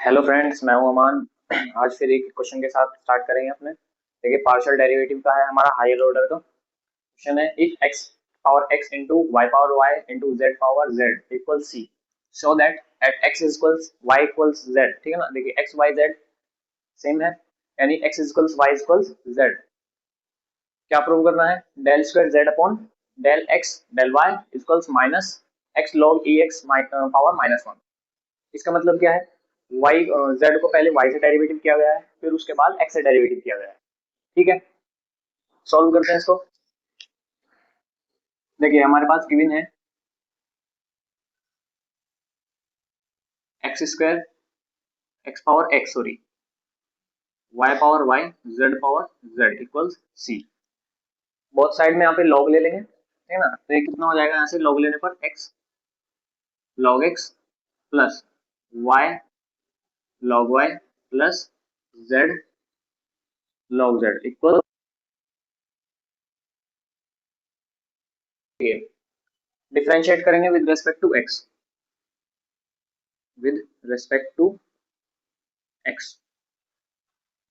Hello friends, मैं हूं अमान। आज फिर एक क्वेश्चन के साथ स्टार्ट करेंगे अपने। देखिए, पार्शियल डेरिवेटिव का है हमारा हायर ऑर्डर का क्वेश्चन है। If x power x into y power y into z power z equal c, so that at x equals Y equals z. ठीक है ना। देखिए, एक्स वाई जेड सेम है, यानी X equals Y equals Z. क्या prove करना है? Del square Z upon del X del Y equals minus X log E X power -1। इसका मतलब क्या है? वाई जेड को पहले वाई से डेरिवेटिव किया गया है, फिर उसके बाद एक्स से डेरिवेटिव किया गया है। ठीक है, सॉल्व करते हैं इसको। देखिए, हमारे पास गिवन है X square X power X, sorry, Y power Y Z power Z equals C. बहुत साइड में यहाँ पे लॉग ले लेंगे, ठीक है ना। तो ये कितना हो जाएगा? यहाँ से लॉग लेने पर X log X plus Y log Y plus Z log Z equal differentiate करेंगे with respect to X, with respect to X.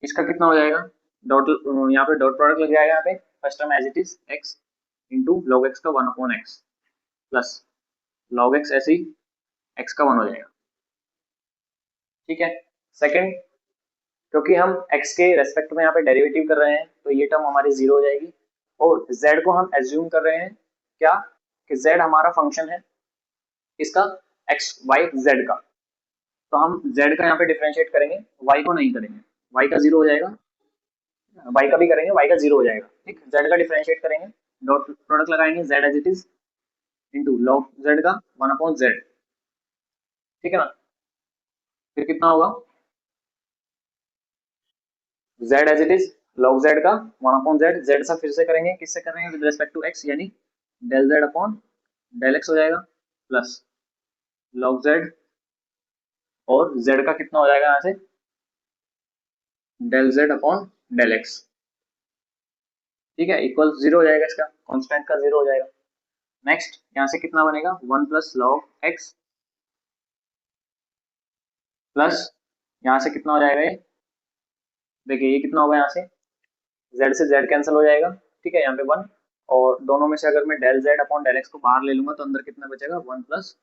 इसका कितना हो जाएगा? डॉट, यहाँ पे डॉट प्रोडक्ट लग जाएगा। यहाँ पे first term as it is x into log x का 1/x प्लस लॉग एक्स ऐसे ही एक्स का 1 हो जाएगा। ठीक है। सेकंड, क्योंकि हम x के रेस्पेक्ट में यहाँ पे डेरिवेटिव कर रहे हैं, तो ये टर्म हमारी जीरो हो जाएगी। और z को हम एज्यूम कर रहे हैं क्या, कि z हमारा फंक्शन है इसका, x y z का। तो हम z का यहाँ पे डिफरेंशिएट करेंगे, y को नहीं करेंगे। y का जीरो हो जाएगा, y का भी करेंगे, y का जीरो हो जाएगा। ठीक, z का डिफरेंशिएट करेंगे, डॉट प्रोडक्ट लगाएंगे z as it is into log z का 1/z। ठीक है ना। फिर कितना होगा? z as it is log z का 1/z। z सा फिर से करेंगे, किससे करेंगे? विद रेस्पेक्ट टू x, यानी del z upon del x हो जाएगा प्लस लॉग z, और z का कितना हो जाएगा यहाँ से? Del z upon del x। ठीक है, इक्वल जीरो हो जाएगा, इसका कॉन्स्टेंट का जीरो हो जाएगा। नेक्स्ट, यहाँ से कितना बनेगा? 1 प्लस लॉग x प्लस यहाँ से कितना हो जाएगा ये? देखिए, ये कितना होगा? यहाँ से z से z कैंसिल हो जाएगा। ठीक है, यहाँ पे 1, और दोनों में से अगर मैं del z upon del x को बाहर ले लूंगा तो अंदर कितना बचेगा? 1 प्लस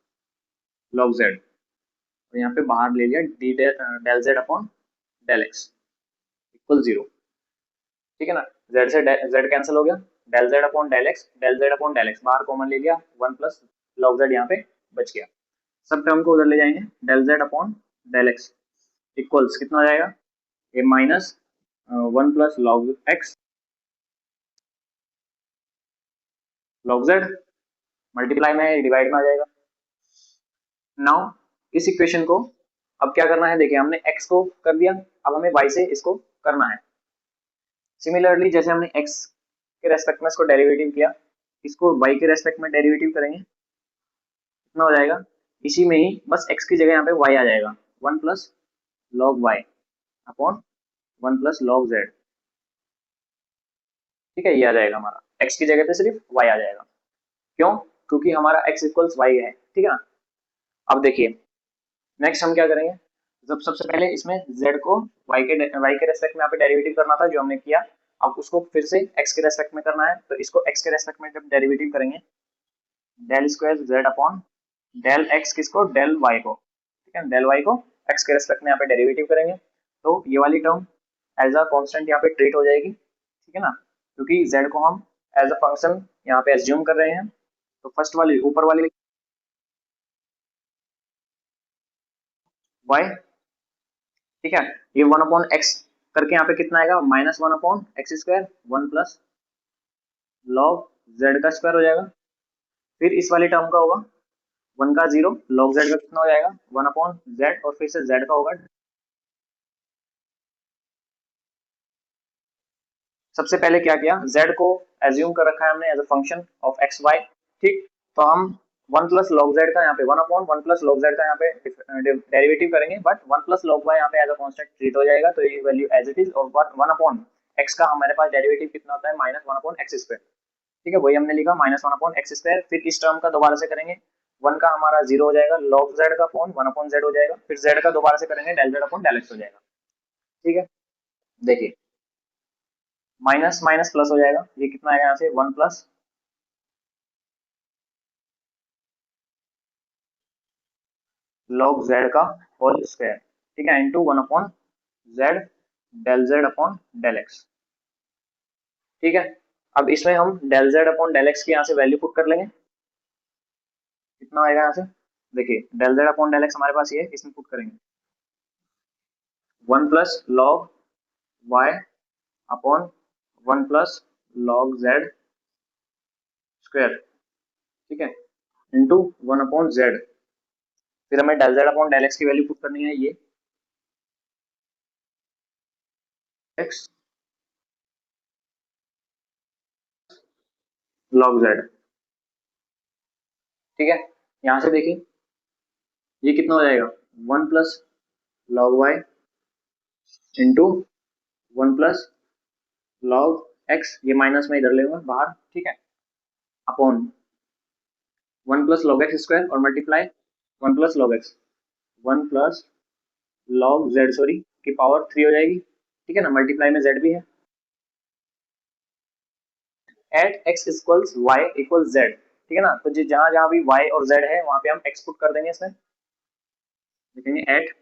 लॉग z। और यहाँ पे बाहर ले लिया D del z upon del x equal zero. ठीक है ना। z से z कैंसिल हो गया, del z upon del x बाहर कॉमन ले लिया, 1 प्लस लॉग z यहाँ पे बच गया। सब टर्म को उधर ले जाएंगे, del z upon del x equals कितना हो जाएगा? ये minus 1 plus log x log z, multiply में डिवाइड में आ जाएगा। नाउ इस इक्वेशन को अब क्या करना है? देखिए, हमने x को कर दिया, अब हमें y से इसको करना है। सिमिलरली जैसे हमने x के रेस्पेक्ट में इसको डेरिवेटिव किया, इसको y के रेस्पेक्ट में डेरिवेटिव करेंगे, कितना हो जाएगा? इसी में ही बस x की जगह यहाँ पे y आ जाएगा, 1 plus log y upon 1 plus log z। ठीक है, ये आ जाएगा हमारा, x की जगह पे सिर्फ y आ जाएगा। क्यों? क्योंकि हमारा x इक्वल्स y है। ठीक है ना। अब देखिए, नेक्स्ट हम क्या करेंगे? जब सबसे पहले इसमें z को y के रेस्पेक्ट में यहाँ पे डेरिवेटिव करना था, जो हमने किया। अब उसको फिर से x के रेस्पेक्ट में करना है, तो इसको x के रेस्पेक्ट में जब डेरिवेटिव करेंगे, del square z upon del x, किसको? डेल y को। ठीक है, डेल y को x के रेस्पेक्ट में यहाँ पे डेरिवेटिव करेंगे, तो ये वाली टर्म एज अ कांस्टेंट यहाँ पे ट्रीट हो जाएगी। ठीक है ना, क्योंकि z को हम एज अ फंक्शन यहाँ पे एज्यूम कर रहे हैं। तो फर्स्ट वाली ऊपर वाली y, ठीक है, ये 1/x करके यहाँ पे कितना आएगा? -1/x², 1 प्लस लॉग z का स्क्वायर हो जाएगा। फिर इस वाली टर्म का होगा 1 का 0, लॉग z का कितना हो जाएगा? 1/z, और फिर से z का होगा। सबसे पहले क्या किया? z को एज्यूम कर रखा है हमने as a function of x y. ठीक, तो हम 1 प्लस लॉग z का यहाँ पे 1/1 प्लस लॉग z का यहाँ पे डेरिवेटिव करेंगे, बट 1 प्लस लॉग y यहाँ पे एज अ कांस्टेंट ट्रीट हो जाएगा, तो ये वैल्यू एज इट इज। और 1/x का हमारे पास डेरिवेटिव कितना होता है? -1/x²। ठीक है, वही हमने लिखा -1/x²। फिर इस टर्म का दोबारा से करेंगे, वन का हमारा 0 हो जाएगा, log z का अपॉन 1 अपॉन z हो जाएगा, फिर z का दोबारा से करेंगे del z upon del x हो जाएगा। ठीक है, देखिए माइनस माइनस प्लस हो जाएगा, ये कितना आएगा यहाँ से 1 प्लस log z का होल स्क्वायर, ठीक है, into 1 upon z del z upon del x। ठीक है, अब इसमें हम del z upon del x की यहाँ से वैल्यू पुट कर लेंगे, कितना आएगा यहाँ से, देखिए del z upon del x हमारे पास ये है, इसमें पुट करेंगे 1 plus log y upon 1 plus log z square, ठीक है, इंटू 1 अपॉन z, फिर हमें del z upon del x की वैल्यू पुट करनी है, ये x log z। ठीक है, यहाँ से देखिए ये कितना हो जाएगा 1 plus log y into 1 plus log x, ये माइनस में इधर लेंगे बाहर, ठीक है, upon 1 plus log X square और multiply 1 plus log X, 1 plus log z sorry की पावर 3 हो जाएगी, ठीक है ना, मल्टीप्लाई में z भी है, at x equals y equals z, ठीक है ना, तो जहां जहां भी y और z है वहां पे हम x पुट कर देंगे, इसमें लिखेंगे at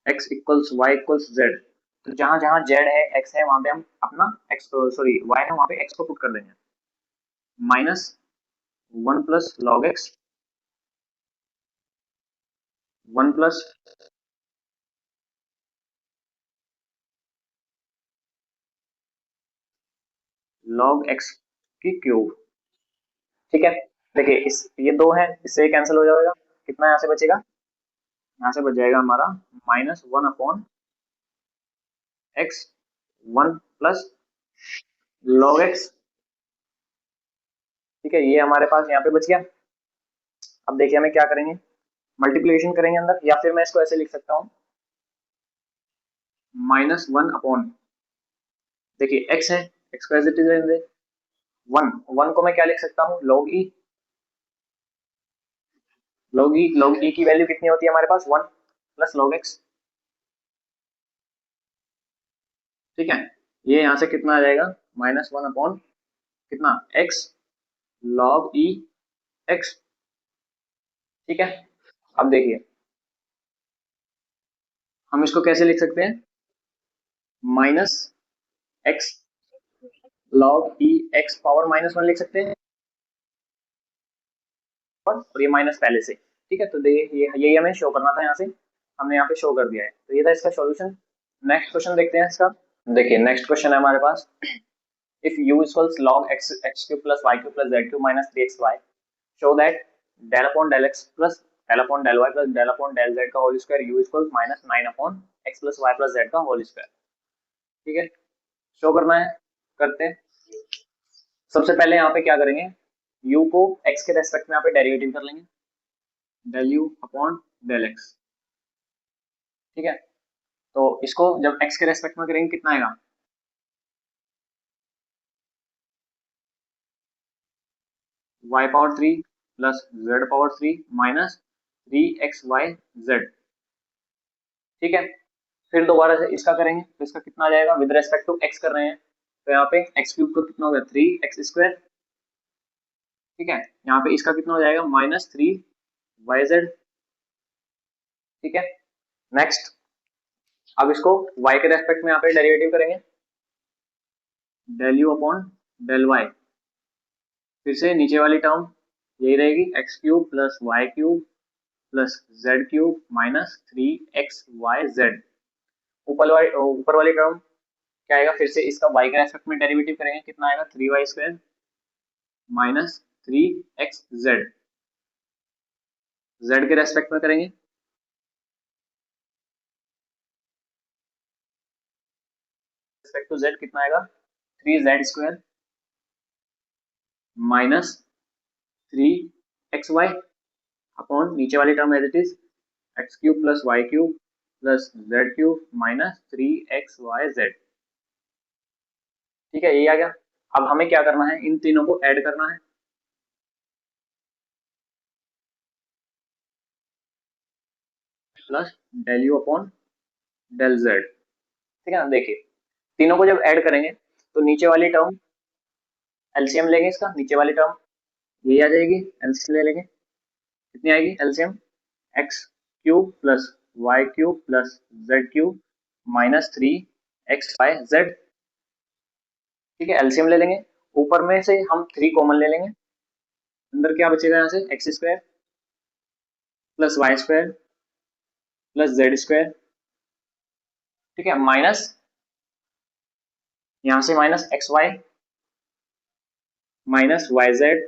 x equals y equals z, तो जहां जहां z है x है वहां पे हम अपना x सॉरी y है वहां पे x को पुट कर देंगे, minus 1 plus log x 1 plus log x की क्यूब। ठीक है, देखिए इस ये दो है, इससे कैंसिल हो जाएगा, कितना यहाँ से बचेगा, यहाँ से बच जाएगा हमारा minus 1 upon x 1 plus log x. ठीक है, ये हमारे पास यहाँ पे बच गया। अब देखिए हमें क्या करेंगे, मल्टीप्लिकेशन करेंगे अंदर, या फिर मैं इसको ऐसे लिख सकता हूँ माइनस 1 अपॉन, देखिए एक्स है, एक्स को एज इट इज रहने दे, 1 को मैं क्या लिख सकता हूँ लॉग ई, लॉग ई की वैल्यू कितनी होती है हमारे पास 1 प्लस लॉग एक्स। ठीक है, ये यहाँ से कितना आ जाएगा माइनस 1 अपॉन कितना एक्स लॉग ई एक्स। ठीक है, अब देखिए हम इसको कैसे लिख सकते हैं, minus X log E X power minus 1 लिख सकते हैं, और ये माइनस पहले से। ठीक है, तो देखिए ये यही हमें शो करना था, यहाँ से हमने यहाँ पे शो कर दिया है, तो ये था इसका सॉल्यूशन। नेक्स्ट क्वेश्चन देखते हैं इसका। देखिए नेक्स्ट क्वेश्चन है हमारे पास, if u equals log x cube plus y cube plus z cube minus 3xy, show that del upon del x plus del upon del y plus del upon del z का whole square u equals minus 9 upon x plus y plus z का whole square. ठीक है, show करना है, करते हैं। सबसे पहले यहाँ पे क्या करेंगे, u को x के रेस्पेक्ट में यहाँ पे डेरिवेटिव कर लेंगे, del u upon del x। ठीक है, तो इसको जब x के रेस्पेक्ट में करेंगे कितना आएगा, y power 3 plus z power 3 minus 3xyz। ठीक है, फिर दोबारा से इसका करेंगे, तो इसका कितना आ जाएगा, विद रेस्पेक्ट टू x कर रहे हैं, तो यहाँ पे एक्स क्यूब का कितना हो गया 3x स्क्वायर। ठीक है, यहाँ पे इसका कितना हो जाएगा माइनस 3yz। ठीक है, नेक्स्ट अब इसको y के रेस्पेक्ट में यहाँ पे डेरिवेटिव करेंगे, del u upon del y, फिर से नीचे वाली टर्म यही रहेगी, x cube plus y cube plus z cube minus 3xyz। ऊपर वाली टर्म क्या आएगा, फिर से इसका y के रेस्पेक्ट में डेरिवेटिव करेंगे, कितना आएगा 3y square minus 3xz, z के रेस्पेक्ट में करेंगे, रेस्पेक्ट टू z कितना आएगा 3z square minus 3xy upon नीचे वाली term as it is x cube plus y cube plus z cube minus 3xyz। ठीक है, ये आ गया। अब हमें क्या करना है, इन तीनों को ऐड करना है, plus del u upon del z. ठीक है ना, देखिए तीनों को जब ऐड करेंगे तो नीचे वाली टर्म एलसीएम लेंगे, इसका नीचे वाली टर्म यही आ जाएगी, एलसीएम ले लेंगे, कितनी आएगी LCM, x cube plus y cube plus z cube minus 3 x y z. ठीक है, एलसीएम ले लेंगे, ऊपर में से हम 3 कॉमन ले लेंगे, अंदर क्या बचेगा यहाँ से x square plus y square plus z square. ठीक है, माइनस यहाँ से minus x y minus y z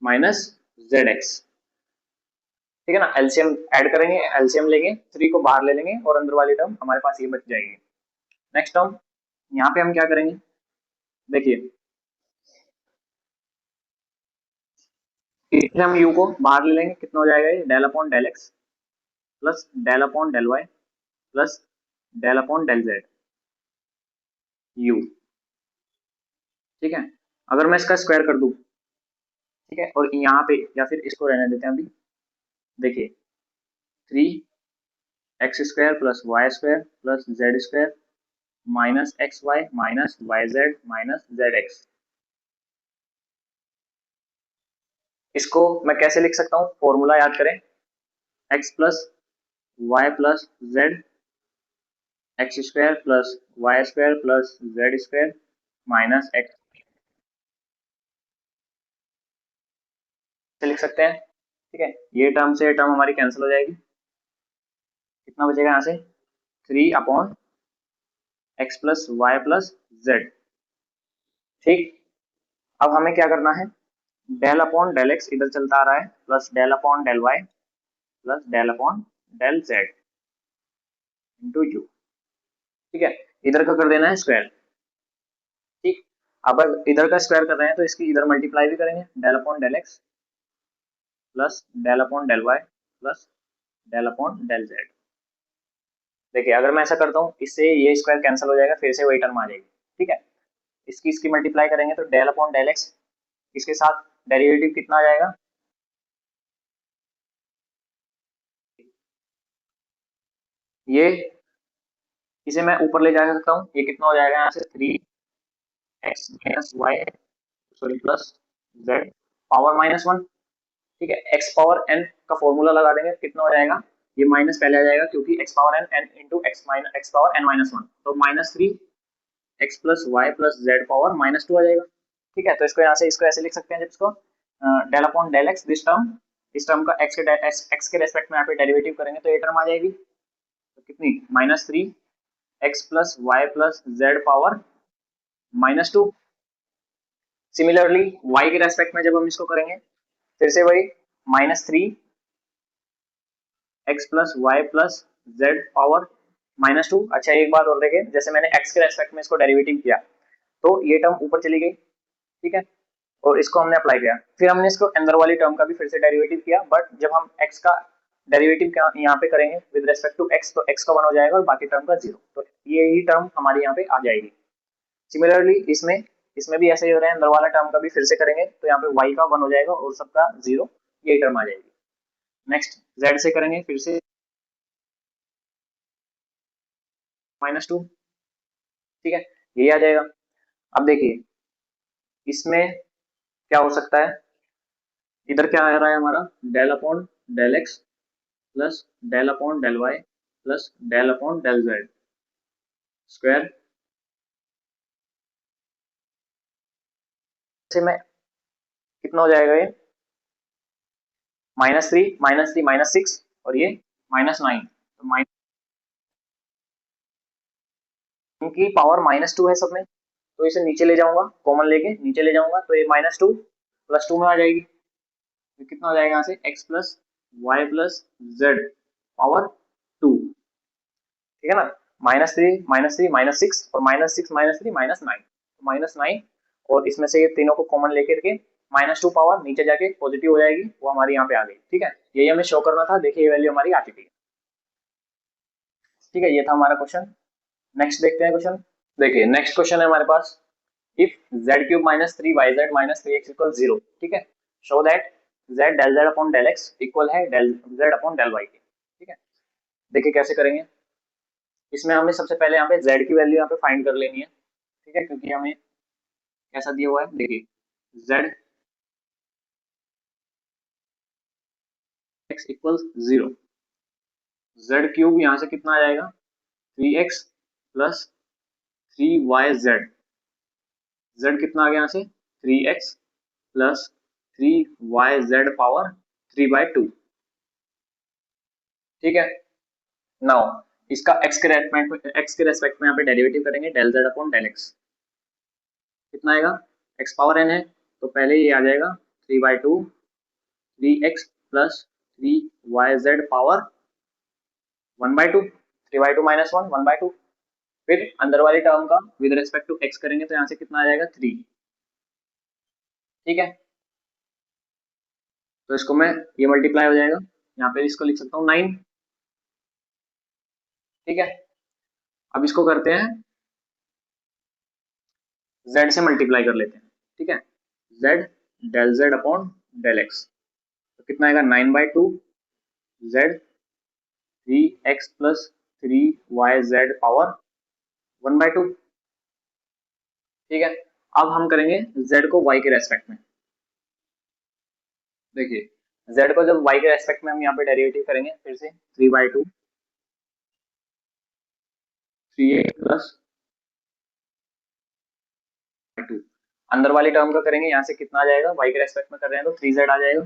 minus z x. ठीक है ना, एलसीएम ऐड करेंगे, एलसीएम लेंगे, 3 को बाहर ले लेंगे और अंदर वाली टर्म हमारे पास ये बच जाएगी। नेक्स्ट टर्म यहाँ पे हम क्या करेंगे, देखिए हम यू को बाहर ले लेंगे, कितना हो जाएगा ये del upon del x plus del upon del y plus del upon del z u. ठीक है, अगर मैं इसका स्क्वायर कर दूं, ठीक है, और यहाँ पे या फिर इसको रहने देते हैं अभी, देखिए 3 x square plus y square plus z square minus x y minus y z minus z x. इसको मैं कैसे लिख सकता हूँ, फॉर्मूला याद करें, x plus y plus z x square plus y square plus z square minus x से लिख सकते हैं। ठीक है, ये टर्म से टर्म हमारी कैंसिल हो जाएगी, कितना बचेगा यहाँ से 3 upon x plus y plus z. ठीक, अब हमें क्या करना है, डेल अपॉन डेल एक्स इधर चलता आ रहा है plus del upon del y plus del upon del z into u. ठीक है, इधर का कर देना है स्क्वायर। ठीक, अब इधर का स्क्वायर कर रहे हैं तो इसकी इधर मल्टीप्लाई भी करेंगे, del upon del x plus del upon del y plus del upon del z. देखिए अगर मैं ऐसा करता हूँ, इससे ये स्क्वायर कैंसिल हो जाएगा, फिर से वही टर्म आ जाएगी। ठीक है, इसकी मल्टीप्लाई करेंगे तो डेल अपॉन डेल एक्स, इसके साथ डेरिवेटिव कितना आ जाएगा, ये इसे मैं ऊपर ले जा सकता हूँ, ये कितना हो जाएगा यहाँ से 3 x minus y sorry plus z power -1। ठीक है, एक्स पावर एन का फॉर्मूला लगा देंगे, कितना हो जाएगा, ये माइनस पहले आ जाएगा क्योंकि x power n n into x power n-1, तो -3 x plus y plus z power -2 आ जाएगा। ठीक है, तो इसको यहाँ से इसको ऐसे लिख सकते हैं, जब इसको del upon del x this term, इस टर्म का एक्स के रेस्पेक्ट में यहाँ पे डेरिवेटिव करेंगे तो ये टर्म आ जाएगी, तो कितनी -3 x plus y plus z power -2। Similarly y के रेस्पेक्ट में जब हम इसको करेंगे, फिर से वही -3 x plus y plus z power -2। अच्छा एक बात और देखें, जैसे मैंने एक्स के रेस्पेक्ट में इसको डेरिवेटिव किया तो ये टर्म ऊपर चली गई। ठीक है, और इसको हमने अप्लाई किया, फिर हमने इसको अंदर वाली टर्म का भी फिर से डेरिवेटिव किया, बट जब हम एक्स का डेरिवेटिव यहाँ पे करेंगे विद रेस्पेक्ट टू एक्स, तो एक्स का 1 हो जाएगा और बाकी टर्म का 0, तो ये ही टर्म हमारे यहाँ पे आ जाएगी। सिमिलरली इसमें इसमें भी ऐसे ही हो रहा है, अंदर वाला टर्म का भी फिर से करेंगे तो यहाँ पे y का 1 हो जाएगा और सबका 0, यही टर्म आ जाएगी। नेक्स्ट z से करेंगे फिर से -2। ठीक है, यही आ जाएगा। अब देखिए इसमें क्या हो सकता है, इधर क्या आ रहा है हमारा del upon del x plus del upon del y plus del upon del z square से में कितना हो जाएगा, ये -3 -6 और ये -9, तो माइनस की पावर -2 है सब में, तो इसे नीचे ले जाऊंगा, कॉमन लेके नीचे ले जाऊंगा तो ये -2 +2 में आ जाएगी, तो कितना हो जाएगा यहाँ से x plus y plus z power 2। ठीक है ना, -3 -6 और -6 -3 -9, -9, और इसमें से ये तीनों को कॉमन लेकर के -2 पावर नीचे जाके पॉजिटिव हो जाएगी, वो हमारी यहाँ पे आ गई। ठीक है, यही हमें शो करना था, देखिए ये वैल्यू हमारी आ चुकी है। ठीक है, ये था हमारा क्वेश्चन। नेक्स्ट देखते हैं क्वेश्चन। देखिए नेक्स्ट क्वेश्चन है हमारे पास, इफ z³ -3yz -3x = 0। ठीक है, show that z del z upon del x equal है del z upon del y के। देखिए कैसे करेंगे। इसमें हमें सबसे पहले यहाँ पे z की वैल्यू यहाँ पे फाइंड कर लेनी है, ठीक है, क्योंकि हमें कैसा दिया हुआ है, देखिए z x equals 0, z cube यहाँ से कितना आ जाएगा 3x प्लस 3yz, z कितना आ गया यहाँ से 3x प्लस 3yz पावर 3/2, ठीक है। नाउ इसका x के रेस्पेक्ट में यहाँ पे डेरिवेटिव करेंगे, del z upon del x, कितना आएगा, x पावर n है तो पहले ये आ जाएगा 3/2 3x plus 3yz power 1/2, 3/2 minus 1 1/2, फिर अंदर वाली टर्म का विद रेस्पेक्ट टू x करेंगे तो यहाँ से कितना आ जाएगा 3, ठीक है। तो इसको मैं ये मल्टीप्लाई हो जाएगा, यहाँ पे इसको लिख सकता हूँ 9, ठीक है। अब इसको करते हैं z से मल्टीप्लाई कर लेते हैं, ठीक है, z del z upon del x, तो कितना आएगा 9/2 z 3x plus 3yz power 1/2, ठीक है। अब हम करेंगे z को y के रेस्पेक्ट में, देखिए z को जब y के रेस्पेक्ट में हम यहाँ पे डेरिवेटिव करेंगे फिर से 3/2 3x प्लस 2, अंदर वाली टर्म का करेंगे, यहाँ से कितना आ जाएगा, y के रेस्पेक्ट में कर रहे हैं तो 3z आ जाएगा,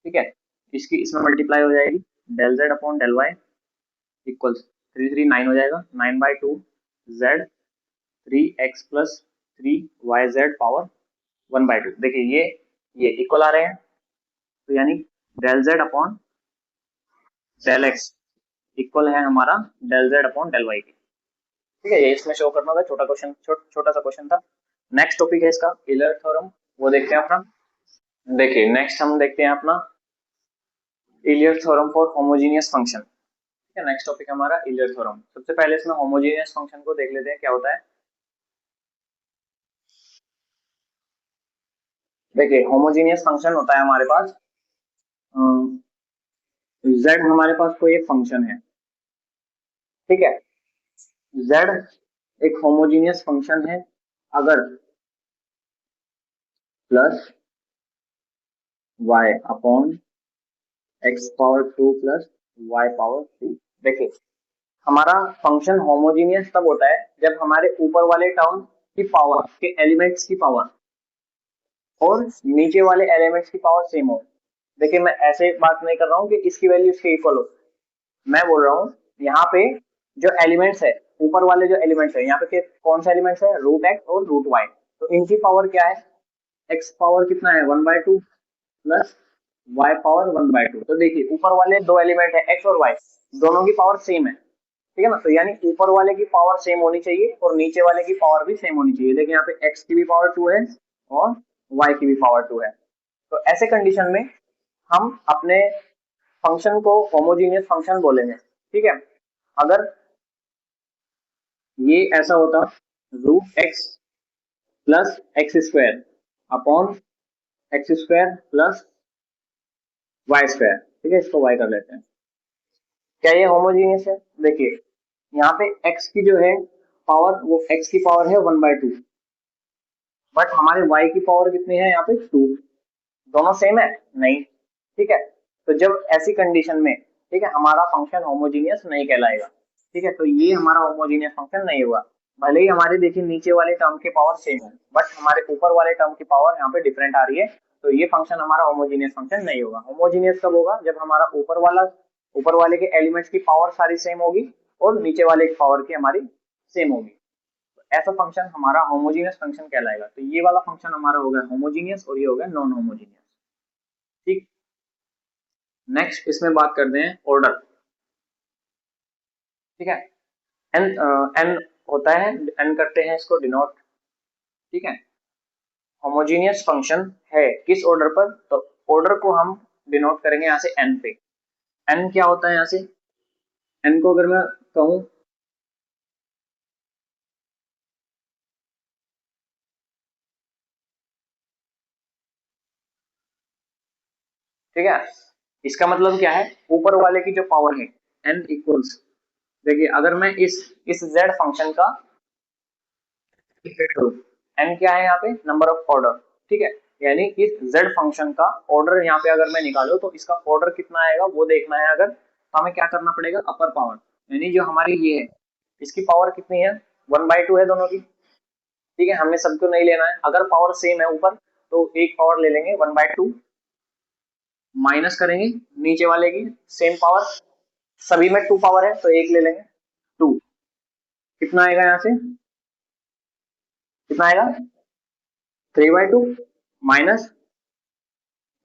ठीक है। इसकी इसमें मल्टीप्लाई हो जाएगी del z upon del y equals 3 3 9 हो जाएगा 9/2 z 3x plus 3yz power 1/2, देखिए ये इक्वल आ रहे हैं, तो यानी del z upon del x equal है हमारा del z upon del y के, ठीक है। ये इसमें शो करना था, छोटा क्वेश्चन, छोटा सा क्वेश्चन था। नेक्स्ट टॉपिक है इसका टेलर थ्योरम, वो देखते हैं अपना। देखिए नेक्स्ट हम देखते हैं अपना Taylor theorem for homogeneous function, ठीक है। नेक्स्ट टॉपिक हमारा टेलर थ्योरम। सबसे पहले इसमें होमोजेनियस फंक्शन को देख लेते हैं क्या होता है। देखिए होमोजेनियस फंक्शन होता है हमारे पास z, हमारे पास कोई एक फंक्शन है, ठीक है, z एक होमोजेनियस फंक्शन है अगर plus y upon x power 2 plus y power 3, देखिए हमारा फंक्शन होमोजेनियस तब होता है जब हमारे ऊपर वाले टर्म की पावर के एलिमेंट्स की पावर और नीचे वाले एलिमेंट्स की पावर सेम हो। देखिए मैं ऐसे बात नहीं कर रहा हूँ कि इसकी वैल्यू इसके इक्वल हो, मैं बोल रहा हूँ यहाँ पे जो एलिमेंट्स है, ऊपर वाले जो एलिमेंट्स है यहाँ पे कौन सा एलिमेंट्स है, रूट एक्स और रूट वाई, तो इनकी पावर क्या है, एक्स पावर कितना है 1/2 प्लस वाई पावर 1/2, तो देखिए ऊपर वाले दो एलिमेंट है एक्स और वाई, दोनों की पावर सेम है, ठीक है ना, तो यानी ऊपर वाले की पावर सेम होनी चाहिए और नीचे वाले की पावर भी सेम होनी चाहिए। देखिए यहाँ पे एक्स की भी पावर 2 है और वाई की भी पावर 2 है, तो ऐसे कंडीशन में हम अपने फंक्शन को होमोजेनियस फंक्शन बोलेंगे, ठीक है। अगर ये ऐसा होता root x plus x square upon x square plus y square, ठीक है, इसको वाई कर लेते हैं, क्या ये होमोजेनियस है। देखिए यहाँ पे x की जो है पावर, वो x की पावर है 1/2, बट हमारे y की पावर कितनी है यहाँ पे 2, दोनों सेम है नहीं, ठीक है। तो जब ऐसी कंडीशन में, ठीक है, हमारा फंक्शन होमोजेनियस नहीं कहलाएगा, ठीक है, तो ये हमारा होमोजेनियस फंक्शन नहीं हुआ, भले ही हमारे देखिए नीचे वाले टर्म की पावर सेम है बट हमारे ऊपर वाले टर्म की पावर यहाँ पे डिफरेंट आ रही है, तो ये फंक्शन हमारा होमोजेनियस फंक्शन नहीं होगा। होमोजेनियस कब होगा, जब हमारा ऊपर वाले के एलिमेंट्स की पावर सारी सेम होगी और नीचे वाले की पावर की हमारी सेम होगी, ऐसा फंक्शन हमारा होमोजेनियस फंक्शन कहलाएगा। तो ये वाला फंक्शन हमारा हो गया होमोजेनियस और ये हो गया नॉन होमोजेनियस, ठीक। नेक्स्ट इसमें बात करते हैं ऑर्डर, ठीक है। एन एन होता है, एन करते हैं इसको डिनोट, ठीक है। होमोजेनियस फंक्शन है किस ऑर्डर पर, तो ऑर्डर को हम डिनोट करेंगे यहाँ से एन पे। एन क्या होता है यहाँ से, एन को अगर मैं कहूँ, ठीक है, इसका मतलब क्या है, ऊपर वाले की जो पावर है n इक्वल्स, देखिए अगर मैं इस z फंक्शन का n क्या है यहाँ पे, नंबर ऑफ ऑर्डर, ठीक है, यानी इस z फंक्शन का ऑर्डर यहाँ पे अगर मैं निकालूं तो इसका ऑर्डर कितना आएगा वो देखना है अगर, तो हमें क्या करना पड़ेगा, अपर पावर, यानी जो हमारी ये है इसकी पावर कितनी है, 1/2 है दोनों की, ठीक है, हमें सबको नहीं लेना है, अगर पावर सेम है ऊपर तो एक पावर ले लेंगे 1/2, माइनस करेंगे नीचे वाले की सेम पावर, सभी में 2 पावर है तो एक ले लेंगे 2, कितना आएगा यहाँ से, कितना आएगा 3/2 माइनस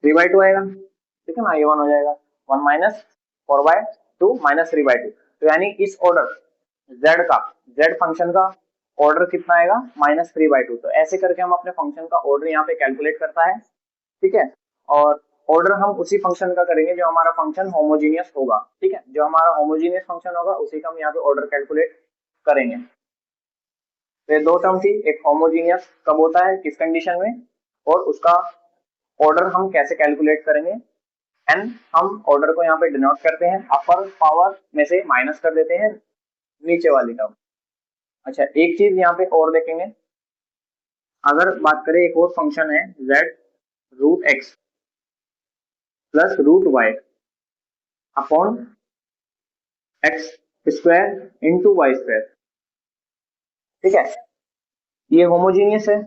3/2 आएगा, ठीक है ना, ये 1 हो जाएगा, 1 माइनस 4/2 माइनस 3/2, तो यानी इस ऑर्डर z का, z फंक्शन का ऑर्डर कितना आएगा, -3/2, तो ऐसे करके हम अपने फंक्शन का ऑर्डर यहाँ पे कैलकुलेट करता है, ठीक है, और ऑर्डर हम उसी फंक्शन का करेंगे जो हमारा फंक्शन होमोजीनियस होगा, ठीक है, जो हमारा होमोजीनियस फंक्शन होगा उसी का हम यहाँ पे ऑर्डर कैलकुलेट करेंगे। तो ये दो टर्म थी, एक होमोजीनियस कब होता है किस कंडीशन में, और उसका ऑर्डर हम कैसे कैलकुलेट करेंगे, एंड हम ऑर्डर को यहाँ पे डिनोट करते हैं, अपर पावर में से माइनस कर देते हैं नीचे वाली टर्म। अच्छा एक चीज यहाँ पे और देखेंगे, अगर बात करें एक और फंक्शन है z√x plus √y upon x square into y square, ठीक है, ये होमोजीनियस है,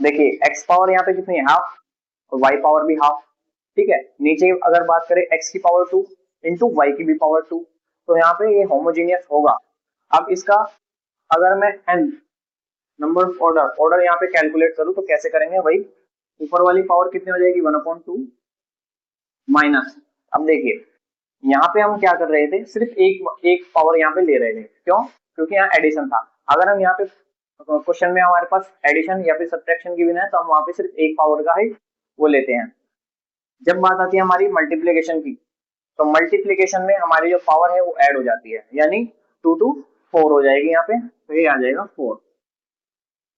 देखिए एक्स पावर यहाँ पे कितनी है, हाफ, और वाई पावर भी हाफ, ठीक है, नीचे अगर बात करें x की पावर 2 इंटू वाई की भी पावर 2, तो यहाँ पे ये होमोजीनियस होगा। अब इसका अगर मैं n नंबर ऑफ ऑर्डर यहाँ पे कैलकुलेट करूँ तो कैसे करेंगे, वही ऊपर वाली पावर कितनी हो जाएगी 1/2 माइनस, अब देखिए यहाँ पे हम क्या कर रहे थे, सिर्फ एक एक पावर यहाँ पे ले रहे थे, क्यों, क्योंकि यहाँ एडिशन था, अगर हम यहाँ पे क्वेश्चन में हमारे पास एडिशन या फिर सब्ट्रैक्शन की बिना है तो हम वहां पे सिर्फ एक पावर का ही वो लेते हैं। जब बात आती है हमारी मल्टीप्लीकेशन की, तो मल्टीप्लीकेशन में हमारी जो पावर है वो ऐड हो जाती है, यानी 2 to 4 हो जाएगी यहाँ पे, तो ये आ जाएगा 4,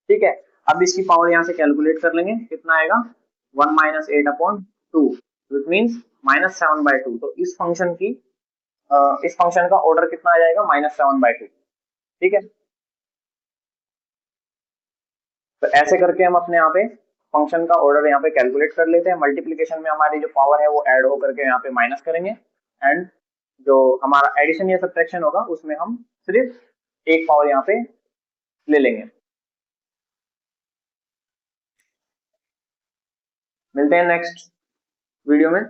ठीक है, अब इसकी पावर यहाँ से कैलकुलेट कर लेंगे, कितना आएगा 1 माइनस 8/2, विच मीन्स -7/2, तो इस फंक्शन की इस फंक्शन का ऑर्डर कितना आ जाएगा -7/2, ठीक है, तो ऐसे करके हम अपने यहाँ पे फंक्शन का ऑर्डर यहाँ पे कैलकुलेट कर लेते हैं, मल्टीप्लीकेशन में हमारी जो पावर है वो ऐड हो करके यहाँ पे माइनस करेंगे, एंड जो हमारा एडिशन या सब्ट्रैक्शन होगा उसमें हम सिर्फ एक पावर यहाँ पे ले लेंगे। मिलते हैं नेक्स्ट वीडियो में।